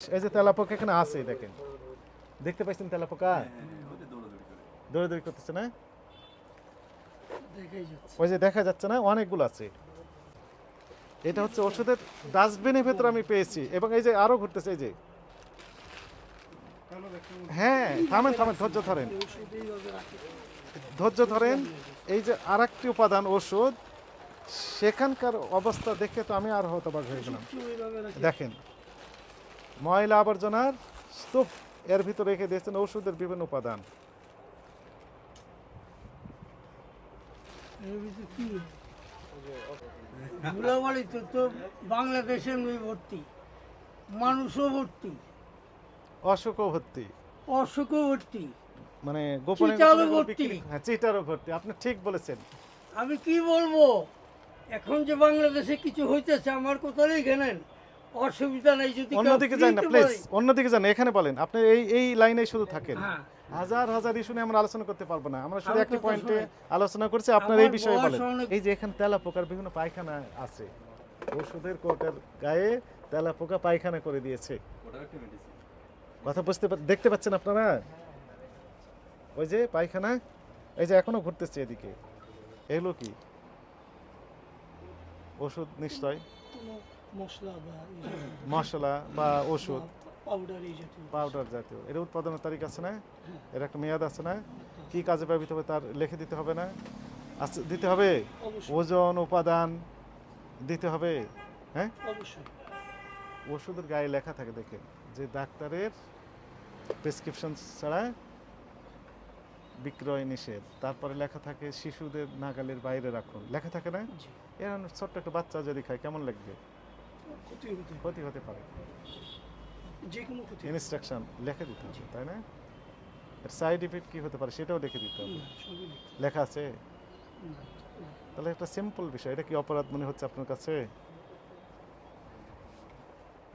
এই যে তেলাপোকা এখানে আছে দেখেন, দেখতে পাচ্ছেন তেলাপোকা দৌড়াদৌড়ি করতেছে না? ওই যে দেখা যাচ্ছে না, অনেকগুলো আছে। এটা হচ্ছে ওষুধের ডাস্টবিনের ভেতর আমি পেয়েছি, এবং এই যে আরো ঘুরতেছে। এই যে হ্যাঁ, থামেন থামেন, ধৈর্য ধরেন, ধৈর্য ধরেন। এই যে আর একটি উপাদান ওষুধ, সেখানকার অবস্থা দেখে তো আমি আর হতবাক হয়ে গেলাম। দেখেন, ময়লা আবর্জনার স্তূপ, এর ভিতরে রেখে দিয়েছেন ওষুধের বিভিন্ন উপাদান। ধুলাবাড়ি তো বাংলাদেশের মেয়ে ভর্তি, মানুষও ভর্তি, অসুখও ভর্তি, অসুখও ভর্তি, মানে গোপনে চিটারও গোপনে ভর্তি। বিক্রি, হ্যাঁ চিটারও ভর্তি। আপনি ঠিক বলেছেন। আমি কি বলবো, এখন যে বাংলাদেশে কিছু হইতেছে আমার কোথায় ঘেনেন, অসুবিধা নেই যদি কেউ অন্যদিকে যান না কিনতে প্লিজ, পারে। অন্যদিকে যান না, এখানে বলেন। আপনি এই লাইনে শুধু থাকেন। হ্যাঁ, হাজার হাজার ইস্যু নিয়ে আমরা আলোচনা করতে পারবো না, আমরা শুধু আমার একটি কথা পয়েন্টে শোনেন। আলোচনা করছি। আপনার এই আমার বিষয়ে বয়স বলেন। অনেক- এই যে এখানে তেলাপোকার বিভিন্ন পায়খানা আছে, ওষুধের কোটের গায়ে তেলাপোকা পায়খানা করে দিয়েছে। কথা দেখতে পাচ্ছেন আপনারা? ওই যে পায়খানা, এই যে এখনো ঘুরতেছে এদিকে। এগুলো কি ওষুধ? নিশ্চয় কোনো মশলা বা মশলা বা ওষুধ, পাউডার এই জাতীয়। পাউডার জাতীয়। এর উৎপাদনের তারিখ আছে না? এর একটা মেয়াদ আছে না? কি কাজে ব্যবহৃত হবে তার লিখে দিতে হবে না? আচ্ছা, দিতে হবে। অবশ্যই। ওজন, উপাদান দিতে হবে। হ্যাঁ, অবশ্যই। ওষুধের গায়ে লেখা থাকে, দেখেন, যে ডাক্তারের প্রেসক্রিপশন ছাড়া বিক্রয় নিষেধ। তারপরে লেখা থাকে শিশুদের নাগালের বাইরে রাখুন, লেখা থাকে না? জি। এর ছোট্ট একটা বাচ্চা যদি খায় কেমন লাগবে? ক্ষতি হতে পারে, ক্ষতি হতে পারে। যে কোনো ক্ষতি। ইনস্ট্রাকশন লিখে দিতে হবে, তাই না? এর সাইড ইফেক্ট কি হতে পারে সেটাও লিখে দিতে হবে। সবই লেখা আছে? তাহলে একটা সিম্পল বিষয়। এটা কি অপরাধ মনে হচ্ছে আপনার কাছে?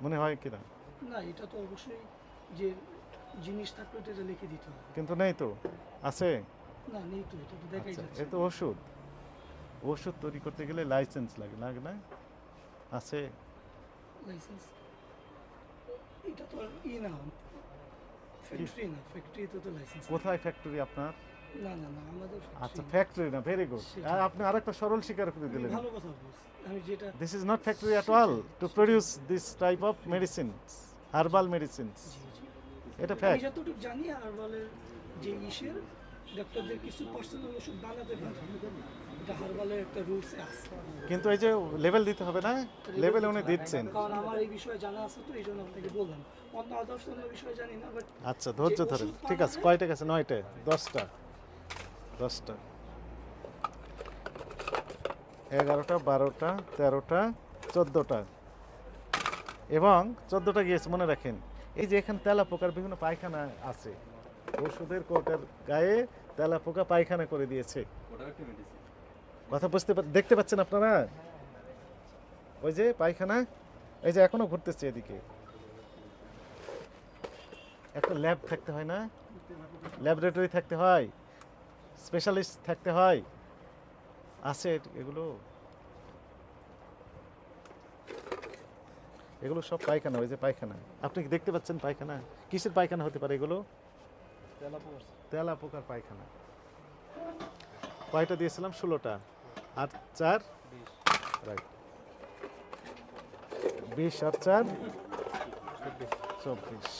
মনে হয় কিনা? না, এটা তো অবশ্যই যে জিনিস থাকলে এটা লিখে দিতে হবে। কিন্তু নেই তো, আছে? না, নেই তো, এটা তো দেখাই আচ্ছা, যাচ্ছে। এ তো ওষুধ। ওষুধ তৈরি করতে গেলে লাইসেন্স লাগে, লাগে না? আছে? লাইসেন্স এটা তো আর না, ফ্যাক্টরি না, ফ্যাক্টরিতে তো লাইসেন্স। কোথায় ফ্যাক্টরি আপনার? না না না, আমাদের আচ্ছা, ফ্যাক্টরি। ফ্যাক্টরি না, ভেরি গুড। সেটাই। আপনি আরেকটা সরল স্বীকার করে দিলেন। ভালো কথা বলছি আমি, যেটা this is not factory at all to produce this type of medicines, herbal medicines. জি জি এটা আমি ফ্যাক্ট। যতটুকু জানি হারবালের যে ইসের ডাক্তারদের কিছু পার্সোনাল ওষুধ বানাতে পারে, এটা হারবালের একটা রুলস আছে। কিন্তু এই যে লেভেল দিতে হবে না, লেভেল উনি দিচ্ছেন। কারণ আমার এই বিষয়ে জানা আছে, তো এই জন্য আপনাকে বললাম। অন্য আদার্স অন্য বিষয়ে জানি না, বাট আচ্ছা, ধৈর্য যে ধরেন। ওষুধ ঠিক আছে, বানায়- কয়টা গেছে? 9টে, 10টা, 10টা, 11টা, 12টা, 13টা, 14টা, এবং 14টা গিয়েছে, মনে রাখেন। এই যে এখানে তেলাপোকার বিভিন্ন পায়খানা আছে, ওষুধের কোটের গায়ে তেলাপোকা পায়খানা করে দিয়েছে। কথা দেখতে পাচ্ছেন আপনারা? ওই যে পায়খানা, এই যে এখনো ঘুরতেছে এদিকে। একটা ল্যাব থাকতে হয় না? ল্যাবরেটরি থাকতে হয়, স্পেশালিস্ট থাকতে হয়। আছে এগুলো? এগুলো সব পায়খানা। ওই যে পায়খানা, আপনি কি দেখতে পাচ্ছেন পায়খানা? কিসের পায়খানা হতে পারে এগুলো? তেলাপোকার পায়খানা। কয়টা দিয়েছিলাম? 16টা, আর 4, রাইট, 20 আর 4, 24,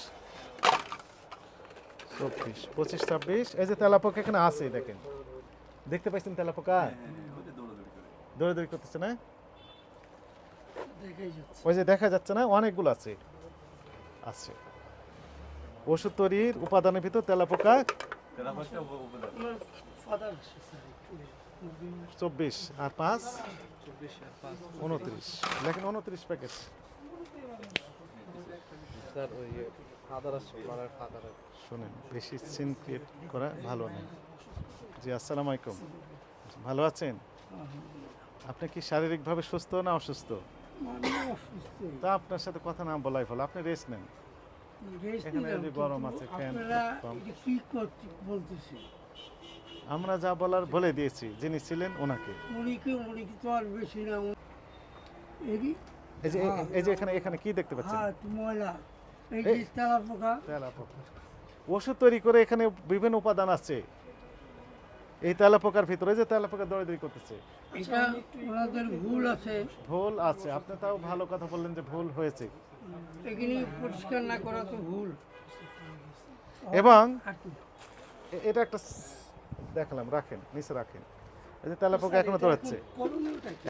24, 25, 26। এই যে তেলাপোকা এখানে আছে, দেখেন, দেখতে পাচ্ছেন তেলাপোকা দৌড়াদৌড়ি করতেছে না? দেখাই যাচ্ছে। ওই যে দেখা যাচ্ছে না, অনেকগুলো আছে। আছে ওষুধ তৈরির উপাদানের ভিতর তেলাপোকা। আমার ফাদার আসে স্যার, একটু 24 আর 5, 29, লেখেন 29 প্যাকেট। স্যার ওই ফাদার আছে, ওনার ফাদার। শোনেন, বেশি সিন ক্রিয়েট করা ভালো না। জি, আসসালামু আলাইকুম। ভালো আছেন? আপনি কি শারীরিকভাবে সুস্থ না অসুস্থ? মানে অসুস্থ। তা আপনার সাথে কথা না বলাই ভালো, আপনি রেস্ট নেন। রেস্ট এখানে নিলাম, যদি কিন্তু গরম আছে, ফ্যান আপনারা কম। এটা কি করতে বলতেছে? আমরা যা বলার বলে দিয়েছি, যিনি ছিলেন ওনাকে। উনি কি তো আর বেশি না। এই এই যে এখানে এখানে কি দেখতে পাচ্ছেন? হাত ময়লা, এই যে তেলাপোকা, তেলাপোকা ওষুধ তৈরি করে এখানে বিভিন্ন উপাদান আছে এই তেলাপোকার ভিতরে, যে তেলাপোকা দৌড়াদৌড়ি করতেছে, এটা ওনাদের ভুল আছে, ভুল আছে। আপনি তাও ভালো কথা বললেন যে ভুল হয়েছে। এগুলি পরিষ্কার না করা তো ভুল। এবং আর কি? এটা একটা দেখালাম, রাখেন নিচে রাখেন, এই যে তেলাপোকা এখনো দৌড়াচ্ছে। করণীয়টা কি?